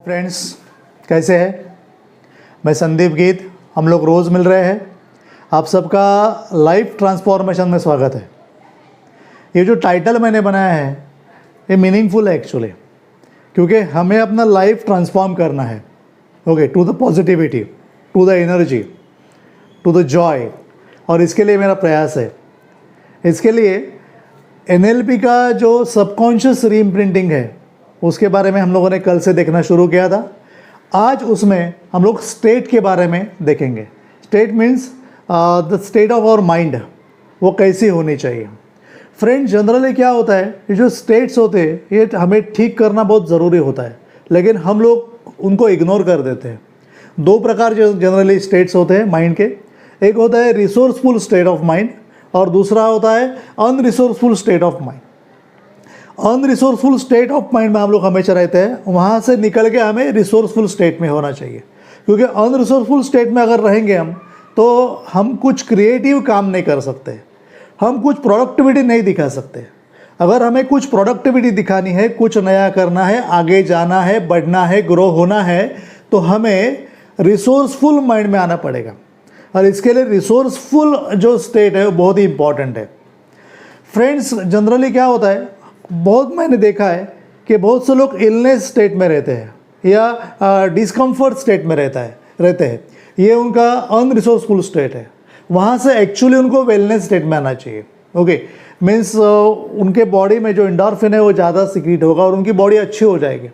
Friends, कैसे हैं? मैं संदीप गीत। हम लोग रोज़ मिल रहे हैं। आप सबका लाइफ ट्रांसफॉर्मेशन में स्वागत है। ये जो टाइटल मैंने बनाया है ये मीनिंगफुल है एक्चुअली, क्योंकि हमें अपना लाइफ ट्रांसफॉर्म करना है। Okay, to the positivity, to the energy, to the joy. और इसके लिए मेरा प्रयास है। इसके लिए NLP का जो सबकॉन्शियस रीइम्प्रिंटिंग है उसके बारे में हम लोगों ने कल से देखना शुरू किया था। आज उसमें हम लोग स्टेट के बारे में देखेंगे। State means the state of our mind, वो कैसी होनी चाहिए। फ्रेंड, जनरली क्या होता है, ये जो स्टेट्स होते हैं ये हमें ठीक करना बहुत ज़रूरी होता है, लेकिन हम लोग उनको इग्नोर कर देते हैं। दो प्रकार जो जनरली स्टेट्स होते हैं माइंड के, एक होता है रिसोर्सफुल स्टेट ऑफ माइंड और दूसरा होता है unresourceful state of mind. Unresourceful state of mind में हम लोग हमेशा रहते हैं, वहाँ से निकल के हमें रिसोर्सफुल स्टेट में होना चाहिए। क्योंकि अनरिसोर्सफुल स्टेट में अगर रहेंगे हम तो हम कुछ क्रिएटिव काम नहीं कर सकते, हम कुछ प्रोडक्टिविटी नहीं दिखा सकते। अगर हमें कुछ प्रोडक्टिविटी दिखानी है, कुछ नया करना है, आगे जाना है, बढ़ना है, ग्रो होना है, तो हमें रिसोर्सफुल माइंड में आना पड़ेगा। और इसके लिए रिसोर्सफुल जो स्टेट है वो बहुत ही इंपॉर्टेंट है। फ्रेंड्स, जनरली क्या होता है, बहुत मैंने देखा है कि बहुत से लोग इलनेस स्टेट में रहते हैं या डिस्कम्फर्ट स्टेट में रहते हैं। ये उनका अनरिसोर्सफुल स्टेट है। वहाँ से एक्चुअली उनको वेलनेस स्टेट में आना चाहिए। ओके, मीन्स उनके बॉडी में जो एंडोर्फिन है वो ज़्यादा सीक्रेट होगा और उनकी बॉडी अच्छी हो जाएगी।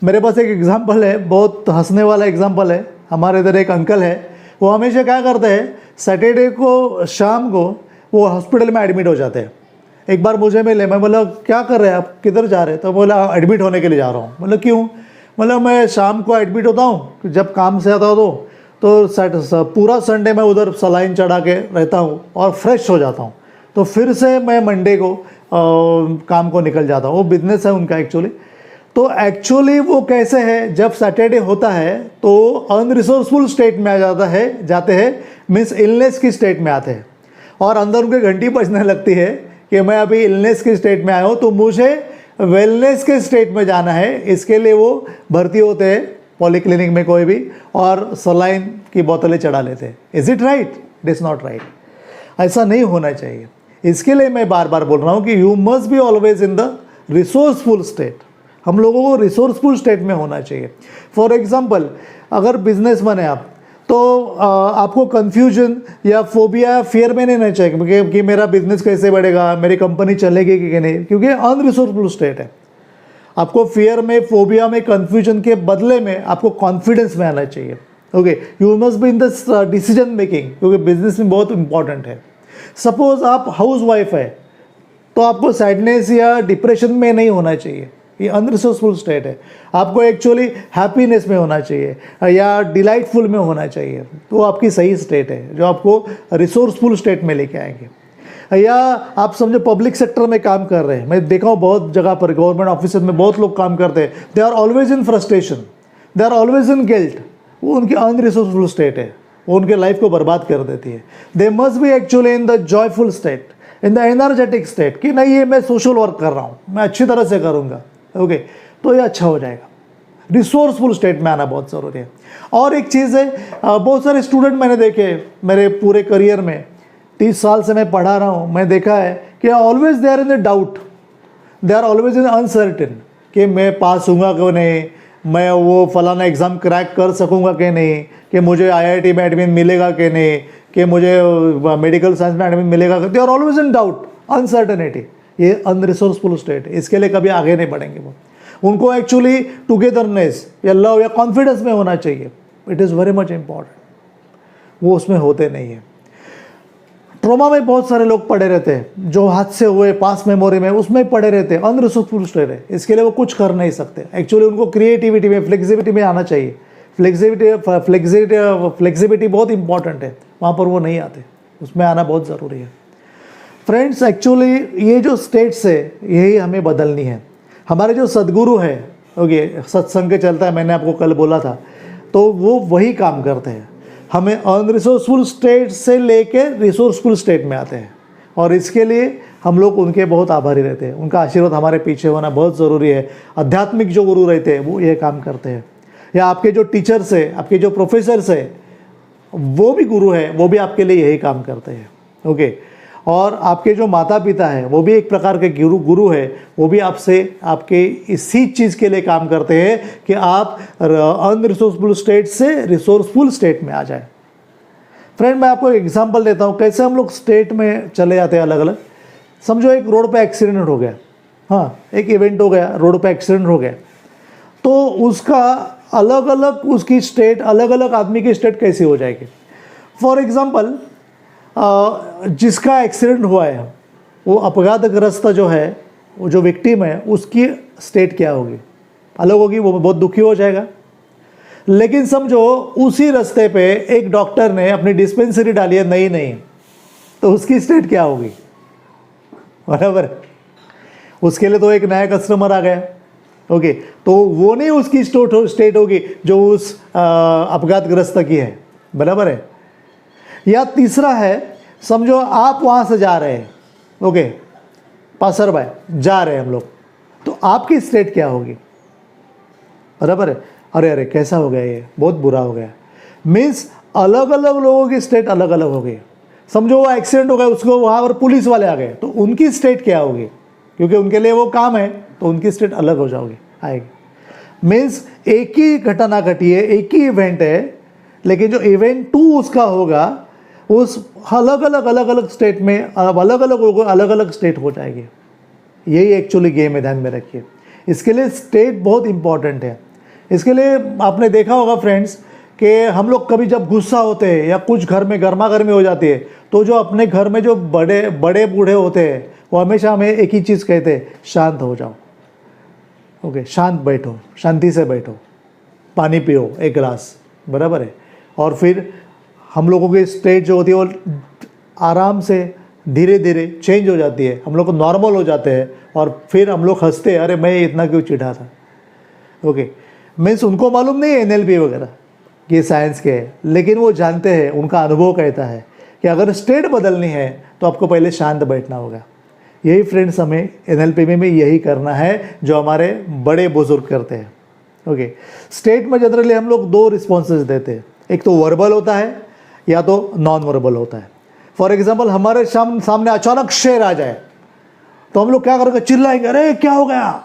मेरे पास एक एग्जांपल है, बहुत हंसने वाला एग्जांपल है। हमारे इधर एक अंकल है, वो हमेशा क्या करते हैं, सैटरडे को शाम को वो हॉस्पिटल में एडमिट हो जाते हैं। एक बार मुझे मिले, मैं बोला क्या कर रहे हैं आप, किधर जा रहे हैं? तो बोला एडमिट होने के लिए जा रहा हूँ। मतलब क्यों? मतलब मैं शाम को एडमिट होता हूँ, जब काम से आता हूँ तो पूरा संडे मैं उधर सलाइन चढ़ा के रहता हूँ और फ्रेश हो जाता हूँ। तो फिर से मैं मंडे को काम को निकल जाता हूँ। वो बिजनेस है उनका एक्चुअली। तो एक्चुअली वो कैसे है, जब सैटरडे होता है तो अनरिसोर्सफुल स्टेट में जाते हैं, मीन्स इलनेस की स्टेट में आते हैं और अंदर उनके घंटी बजने लगती है कि मैं अभी इलनेस की स्टेट में आया हूँ, तो मुझे वेलनेस के स्टेट में जाना है। इसके लिए वो भर्ती होते हैं पॉलीक्लिनिक में कोई भी और सलाइन की बोतलें चढ़ा लेते हैं। Is it right? It is not right. ऐसा नहीं होना चाहिए। इसके लिए मैं बार बार बोल रहा हूँ कि you must be always in the resourceful state. हम लोगों को रिसोर्सफुल स्टेट में होना चाहिए। फॉर एग्जांपल, अगर बिजनेसमैन है आप, तो आपको कन्फ्यूजन या फोबिया, फियर में नहीं रहना चाहिए कि मेरा बिजनेस कैसे बढ़ेगा, मेरी कंपनी चलेगी कि नहीं, क्योंकि अनरिसोर्सफुल स्टेट है। आपको फियर में, फोबिया में, कन्फ्यूजन के बदले में आपको कॉन्फिडेंस में आना चाहिए। Okay, you must be in the decision making, क्योंकि बिजनेस में बहुत इंपॉर्टेंट है। सपोज आप हाउस वाइफ है तो आपको सैडनेस या डिप्रेशन में नहीं होना चाहिए, ये अनरिसोर्सफुल स्टेट है। आपको एक्चुअली हैप्पीनेस में होना चाहिए या डिलाइटफुल में होना चाहिए, तो आपकी सही स्टेट है जो आपको रिसोर्सफुल स्टेट में लेके आएंगे। या आप समझो पब्लिक सेक्टर में काम कर रहे हैं, मैं देखा हूँ बहुत जगह पर गवर्नमेंट ऑफिस में बहुत लोग काम करते हैं, they are always in frustration, they are always in guilt. वो उनकी अनरिसोर्सफुल स्टेट है, वो उनके लाइफ को बर्बाद कर देती है। They must be actually in the joyful state, in the energetic state, कि नहीं ये मैं सोशल वर्क कर रहा हूँ, मैं अच्छी तरह से करूँगा। ओके, तो ये अच्छा हो जाएगा। रिसोर्सफुल स्टेट में आना बहुत ज़रूरी है। और एक चीज़ है, बहुत सारे स्टूडेंट मैंने देखे मेरे पूरे करियर में, 30 साल से मैं पढ़ा रहा हूँ, मैं देखा है कि always they are in the doubt, they are always in uncertain कि मैं पास होऊंगा कि नहीं, मैं वो फलाना एग्ज़ाम क्रैक कर सकूँगा कि नहीं, कि मुझे IIT में एडमिशन मिलेगा कि नहीं, कि मुझे मेडिकल साइंस में एडमिशन मिलेगा। They are always in doubt, uncertainty. ये अनरिसोर्सफुल स्टेट है, इसके लिए कभी आगे नहीं बढ़ेंगे वो। उनको एक्चुअली टुगेदरनेस या लव या कॉन्फिडेंस में होना चाहिए। It is very much important, वो उसमें होते नहीं है। ट्रॉमा में बहुत सारे लोग पड़े रहते हैं, जो हादसे हुए पास मेमोरी में उसमें पड़े रहते हैं, अनरिसोर्सफुल स्टेट है। इसके लिए वो कुछ कर नहीं सकते। एक्चुअली उनको क्रिएटिविटी में, फ्लेक्सिबिलिटी में आना चाहिए। फ्लेक्सिबिलिटी बहुत इंपॉर्टेंट है, वहाँ पर वो नहीं आते, उसमें आना बहुत ज़रूरी है। फ्रेंड्स, एक्चुअली ये जो स्टेट्स है यही हमें बदलनी है। हमारे जो सदगुरु है, ओके, सत्संग के चलता है, मैंने आपको कल बोला था, तो वो वही काम करते हैं। हमें अनरिसोर्सफुल स्टेट से लेके रिसोर्सफुल स्टेट में आते हैं और इसके लिए हम लोग उनके बहुत आभारी रहते हैं। उनका आशीर्वाद हमारे पीछे होना बहुत ज़रूरी है। आध्यात्मिक जो गुरु रहते हैं वो ये काम करते हैं। या आपके जो टीचर्स है, आपके जो प्रोफेसर्स है, वो भी गुरु है, वो भी आपके लिए यही काम करते हैं। ओके, और आपके जो माता पिता हैं वो भी एक प्रकार के गुरु है, वो भी आपसे आपके इसी चीज़ के लिए काम करते हैं कि आप अनरिसोर्सफुल स्टेट से रिसोर्सफुल स्टेट में आ जाए। फ्रेंड, मैं आपको एक एग्जांपल देता हूँ कैसे हम लोग स्टेट में चले जाते हैं अलग अलग। समझो एक रोड पे एक्सीडेंट हो गया, हाँ, एक इवेंट हो गया, रोड पे एक्सीडेंट हो गया, तो उसका अलग अलग उसकी स्टेट, अलग अलग आदमी की स्टेट कैसी हो जाएगी। फॉर एग्जांपल, जिसका एक्सीडेंट हुआ है वो अपघातग्रस्त जो है, वो जो विक्टिम है, उसकी स्टेट क्या होगी, अलग होगी, वो बहुत दुखी हो जाएगा। लेकिन समझो उसी रास्ते पे एक डॉक्टर ने अपनी डिस्पेंसरी डाली है नई नई, तो उसकी स्टेट क्या होगी, बराबर। उसके लिए तो एक नया कस्टमर आ गया, ओके, तो वो नहीं उसकी स्टेट होगी जो उस अपघातग्रस्त की है, बराबर है। या तीसरा है, समझो आप वहाँ से जा रहे हैं, ओके, पासर बाय जा रहे हैं हम लोग, तो आपकी स्टेट क्या होगी, बराबर है। अरे अरे कैसा हो गया, ये बहुत बुरा हो गया। मीन्स अलग अलग लोगों की स्टेट अलग अलग हो गई। समझो वो एक्सीडेंट हो गया, उसको वहाँ पर पुलिस वाले आ गए, तो उनकी स्टेट क्या होगी, क्योंकि उनके लिए वो काम है, तो उनकी स्टेट अलग हो जाओगी, आएगी। मीन्स एक ही घटना घटी है, एक ही इवेंट है, लेकिन जो इवेंट 2 उसका होगा, उस अलग अलग स्टेट में अलग अलग लोगों अलग अलग स्टेट हो जाएगी। यही एक्चुअली गेम है, ध्यान में रखिए। इसके लिए स्टेट बहुत इंपॉर्टेंट है। इसके लिए आपने देखा होगा फ्रेंड्स कि हम लोग कभी जब गुस्सा होते हैं या कुछ घर में गर्मा गर्मी हो जाती है, तो जो अपने घर में जो बड़े बूढ़े होते हैं वो हमेशा हमें एक ही चीज़ कहते हैं, शांत हो जाओ, ओके, शांत बैठो, शांति से बैठो, पानी पियो एक गिलास, बराबर है। और फिर हम लोगों की स्टेट जो होती है वो आराम से धीरे धीरे चेंज हो जाती है, हम लोग को नॉर्मल हो जाते हैं, और फिर हम लोग हंसते हैं, अरे मैं इतना क्यों चिढ़ा था, ओके। मीन्स उनको मालूम नहीं है NLP वगैरह ये साइंस के है, लेकिन वो जानते हैं, उनका अनुभव कहता है कि अगर स्टेट बदलनी है तो आपको पहले शांत बैठना होगा। यही फ्रेंड्स हमें NLP में यही करना है जो हमारे बड़े बुजुर्ग करते हैं, ओके। स्टेट में जनरली हम लोग 2 रिस्पॉन्सेज देते हैं, एक तो वर्बल होता है या तो नॉन वर्बल होता है। फॉर एग्जाम्पल, हमारे सामने अचानक शेर आ जाए तो हम लोग क्या करेंगे, चिल्लाएंगे, अरे क्या हो गया,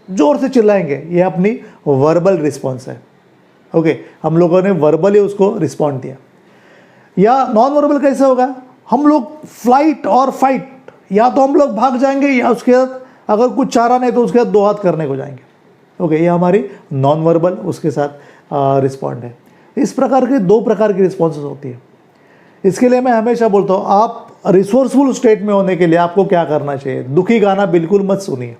जोर से चिल्लाएंगे, ये अपनी वर्बल रिस्पॉन्स है, ओके। हम लोगों ने वर्बली उसको रिस्पॉन्ड दिया। या नॉन वर्बल कैसे होगा, हम लोग फ्लाइट और फाइट, या तो हम लोग भाग जाएंगे या उसके बाद अगर कुछ चारा नहीं तो उसके बाद 2 हाथ करने को जाएंगे, ओके। ये हमारी नॉन वर्बल उसके साथ रिस्पॉन्ड है। इस प्रकार के 2 प्रकार की रिस्पॉन्सेज होती है। इसके लिए मैं हमेशा बोलता हूँ, आप रिसोर्सफुल स्टेट में होने के लिए आपको क्या करना चाहिए, दुखी गाना बिल्कुल मत सुनिए,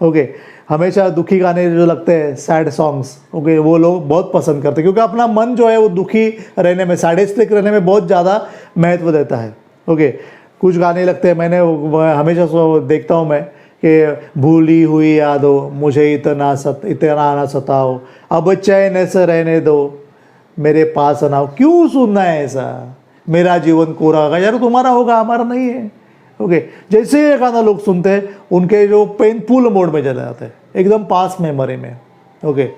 ओके। हमेशा दुखी गाने जो लगते हैं, सैड सॉन्ग्स, ओके, वो लोग बहुत पसंद करते हैं, क्योंकि अपना मन जो है वो दुखी रहने में, सैडिस्टिक रहने में बहुत ज़्यादा महत्व देता है, ओके। कुछ गाने लगते हैं, मैंने हमेशा देखता हूँ मैं कि भूली हुई यादों मुझे इतना ना सताओ, अब चैन से रहने दो, मेरे पास ना हो, क्यों सुनना है ऐसा, मेरा जीवन कोरा होगा, यार तुम्हारा होगा हमारा नहीं है, ओके। जैसे ये गाना लोग सुनते हैं, उनके जो पेनफुल मोड में चले जाते हैं, एकदम पास मेमोरी में, ओके।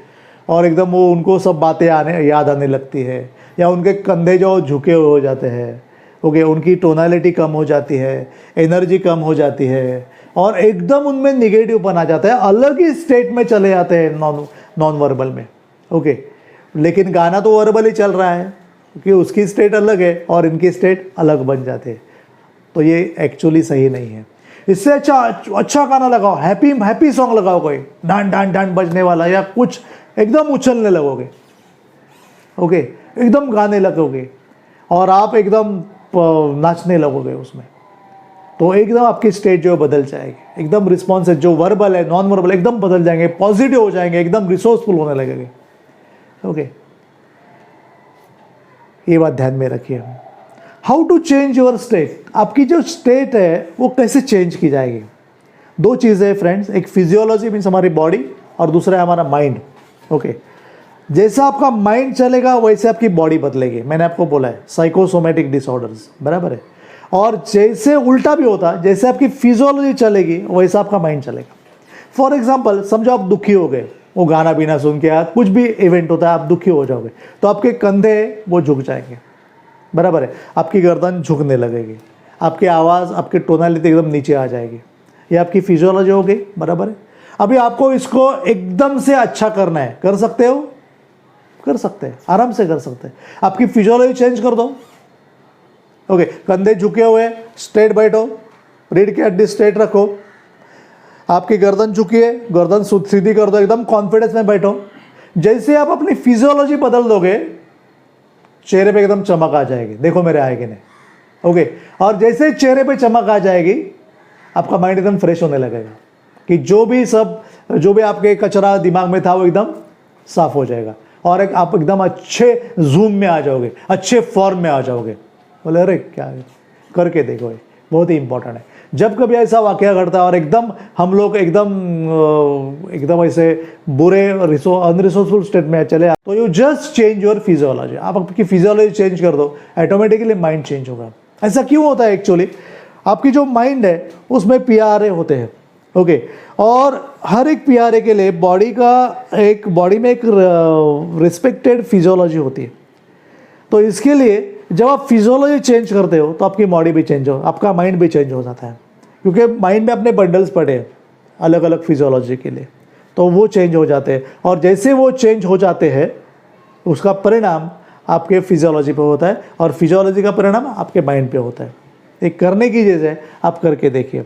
और एकदम वो उनको सब बातें याद आने लगती है, या उनके कंधे जो झुके हुए हो जाते हैं, ओके, उनकी टोनालिटी कम हो जाती है, एनर्जी कम हो जाती है, और एकदम उनमें निगेटिव बन आ जाता है, अलग ही स्टेट में चले जाते हैं नॉन वर्बल में, ओके। लेकिन गाना तो वर्बल ही चल रहा है, क्योंकि उसकी स्टेट अलग है और इनकी स्टेट अलग बन जाते हैं, तो ये एक्चुअली सही नहीं है। इससे अच्छा गाना लगाओ, हैप्पी सॉन्ग लगाओ, कोई डांड बजने वाला, या कुछ एकदम उछलने लगोगे, ओके, एकदम गाने लगोगे और आप एकदम नाचने लगोगे उसमें, तो एकदम आपकी स्टेट जो बदल जाएगी, एकदम रिस्पॉन्स है जो वर्बल है, नॉन वर्बल एकदम बदल जाएंगे, पॉजिटिव हो जाएंगे, एकदम रिसोर्सफुल होने लगेंगे, ओके। ये बात ध्यान में रखिए। How to change your state, आपकी जो स्टेट है वो कैसे चेंज की जाएगी। 2 चीज़ें हैं फ्रेंड्स, एक फिजियोलॉजी मीन्स हमारी बॉडी, और दूसरा है हमारा माइंड, ओके। जैसा आपका माइंड चलेगा वैसे आपकी बॉडी बदलेगी, मैंने आपको बोला है साइकोसोमेटिक डिसऑर्डर्स, बराबर है। और जैसे उल्टा भी होता, जैसे आपकी फिजियोलॉजी चलेगी वैसा आपका माइंड चलेगा। फॉर एग्जाम्पल, समझो आप दुखी हो गए, वो गाना बीना सुन के, कुछ भी इवेंट होता है, आप दुखी हो जाओगे तो आपके कंधे वो झुक जाएंगे, बराबर है, आपकी गर्दन झुकने लगेगी, आपकी आवाज़, आपकी टोनालिटी एकदम नीचे आ जाएगी। ये आपकी फिजियोलॉजी हो गई, बराबर है। अभी आपको इसको एकदम से अच्छा करना है, कर सकते हो? कर सकते हैं, आराम से कर सकते हैं। आपकी फिजियोलॉजी चेंज कर दो। ओके, कंधे झुके हुए, स्ट्रेट बैठो, रीढ़ की हड्डी स्ट्रेट रखो, आपकी गर्दन झुकी है, गर्दन सीधी कर दो, एकदम कॉन्फिडेंस में बैठो। जैसे आप अपनी फिजियोलॉजी बदल दोगे, चेहरे पे एकदम चमक आ जाएगी, देखो मेरे आएगी नहीं। ओके, और जैसे चेहरे पे चमक आ जाएगी, आपका माइंड एकदम फ्रेश होने लगेगा कि जो भी आपके कचरा दिमाग में था वो एकदम साफ हो जाएगा, और आप एकदम अच्छे जूम में आ जाओगे, अच्छे फॉर्म में आ जाओगे। बोले अरे क्या है, करके देखो, ये बहुत ही इंपॉर्टेंट है। जब कभी ऐसा वाकया घटता है और एकदम हम लोग एकदम ऐसे बुरे अनरिसोर्सफुल स्टेट में चले, तो you just change your physiology. आप आपकी फिजियोलॉजी चेंज कर दो, ऑटोमेटिकली माइंड चेंज होगा। ऐसा क्यों होता है? एक्चुअली आपकी जो माइंड है उसमें PRA होते हैं, ओके, और हर एक PRA के लिए बॉडी में एक रिस्पेक्टेड फिजियोलॉजी होती है। तो इसके लिए जब आप फिजियोलॉजी चेंज करते हो तो आपकी बॉडी भी चेंज हो, आपका माइंड भी चेंज हो जाता है, क्योंकि माइंड में अपने बंडल्स पड़े हैं अलग अलग फिजियोलॉजी के लिए, तो वो चेंज हो जाते हैं। और जैसे वो चेंज हो जाते हैं, उसका परिणाम आपके फिजियोलॉजी पे होता है, और फिजियोलॉजी का परिणाम आपके माइंड पे होता है। एक करने की चीज़ है, आप करके देखिए।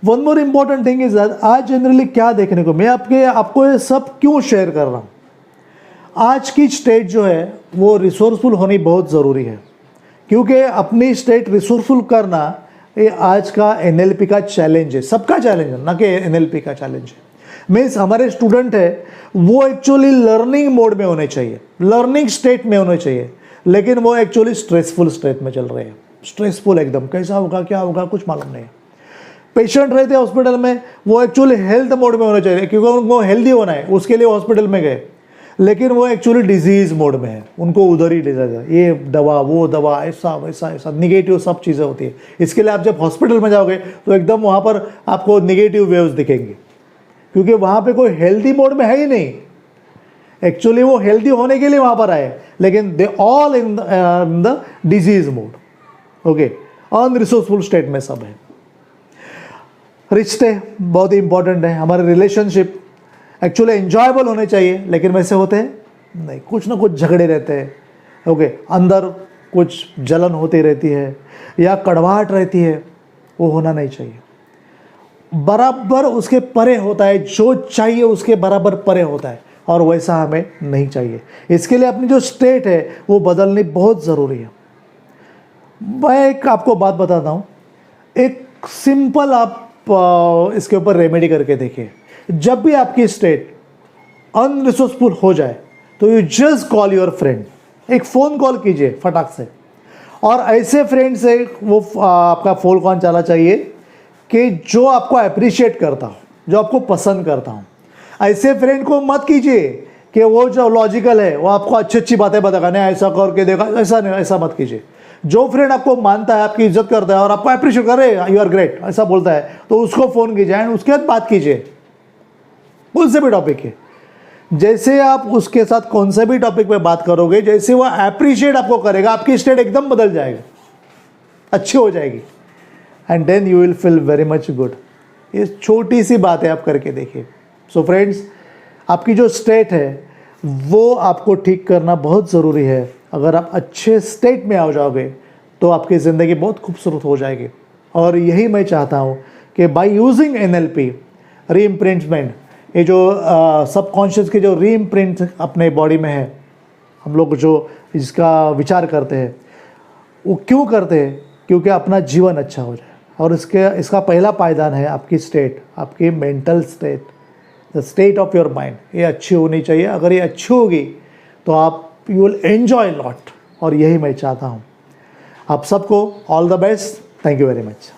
One more important thing is that आज जनरली क्या देखने को, मैं आपको ये सब क्यों शेयर कर रहा हूँ। आज की स्टेट जो है वो रिसोर्सफुल होनी बहुत ज़रूरी है, क्योंकि अपनी स्टेट रिसोर्सफुल करना ये आज का NLP का चैलेंज है, सबका चैलेंज है, ना कि NLP का चैलेंज है। मीन्स हमारे स्टूडेंट है वो एक्चुअली लर्निंग मोड में होने चाहिए, लर्निंग स्टेट में होने चाहिए, लेकिन वो एक्चुअली स्ट्रेसफुल स्टेट में चल रहे हैं। स्ट्रेसफुल एकदम, कैसा होगा क्या होगा कुछ मालूम नहीं है। पेशेंट रहते हैं हॉस्पिटल में, वो एक्चुअली हेल्थ मोड में होने चाहिए, क्योंकि उनको हेल्दी होना है, उसके लिए हॉस्पिटल में गए, लेकिन वो एक्चुअली डिजीज मोड में है, उनको उधर ही डिजीज है, ये दवा वो दवा, ऐसा वैसा ऐसा निगेटिव सब चीज़ें होती है। इसके लिए आप जब हॉस्पिटल में जाओगे तो एकदम वहाँ पर आपको निगेटिव वेव्स दिखेंगे, क्योंकि वहाँ पे कोई हेल्दी मोड में है ही नहीं। एक्चुअली वो हेल्दी होने के लिए वहाँ पर आए, लेकिन they all in the disease mode, okay, unresourceful state में सब है। रिश्ते बहुत ही इंपॉर्टेंट है, हमारे रिलेशनशिप एक्चुअली एंजॉयबल होने चाहिए, लेकिन वैसे होते हैं नहीं, कुछ ना कुछ झगड़े रहते हैं, ओके, अंदर कुछ जलन होती रहती है या कड़वाहट रहती है, वो होना नहीं चाहिए। बराबर उसके परे होता है, जो चाहिए उसके बराबर परे होता है, और वैसा हमें नहीं चाहिए। इसके लिए अपनी जो स्टेट है वो बदलनी बहुत ज़रूरी है। मैं एक आपको बात बताता हूँ, एक सिंपल आप इसके ऊपर रेमेडी करके देखिए। जब भी आपकी स्टेट अनरिसोर्सफुल हो जाए तो you just call your friend, एक फ़ोन कॉल कीजिए फटाक से, और ऐसे फ्रेंड से वो आपका फ़ोन कॉल चला चाहिए कि जो आपको अप्रिशिएट करता हो, जो आपको पसंद करता हूँ। ऐसे फ्रेंड को मत कीजिए कि वो जो लॉजिकल है वो आपको अच्छी अच्छी बातें बताएगा, नहीं ऐसा करके देखा, ऐसा नहीं, ऐसा मत कीजिए। जो फ्रेंड आपको मानता है, आपकी इज्जत करता है और आपको अप्रिशिएट करे, यू आर ग्रेट ऐसा बोलता है, तो उसको फ़ोन कीजिए एंड उसके बाद बात कीजिए, उनसे भी टॉपिक है। जैसे आप उसके साथ कौन से भी टॉपिक पे बात करोगे, जैसे वो अप्रिशिएट आपको करेगा, आपकी स्टेट एकदम बदल जाएगी, अच्छी हो जाएगी, and then you will feel very much good. ये छोटी सी बात है, आप करके देखिए। सो फ्रेंड्स, आपकी जो स्टेट है वो आपको ठीक करना बहुत ज़रूरी है। अगर आप अच्छे स्टेट में आ जाओगे तो आपकी ज़िंदगी बहुत खूबसूरत हो जाएगी। और यही मैं चाहता हूँ कि बाय यूजिंग NLP रीइम्प्रिंटमेंट, ये जो सबकॉन्शियस के जो रीइम्प्रिंट अपने बॉडी में है, हम लोग जो इसका विचार करते हैं, वो क्यों करते हैं? क्योंकि अपना जीवन अच्छा हो जाए। और इसका पहला पायदान है आपकी स्टेट, आपकी mental state, the state of your mind, ये अच्छी होनी चाहिए। अगर ये अच्छी होगी तो आप यू विल एन्जॉय लॉट, और यही मैं चाहता हूँ। आप सबको all the best. Thank you very much.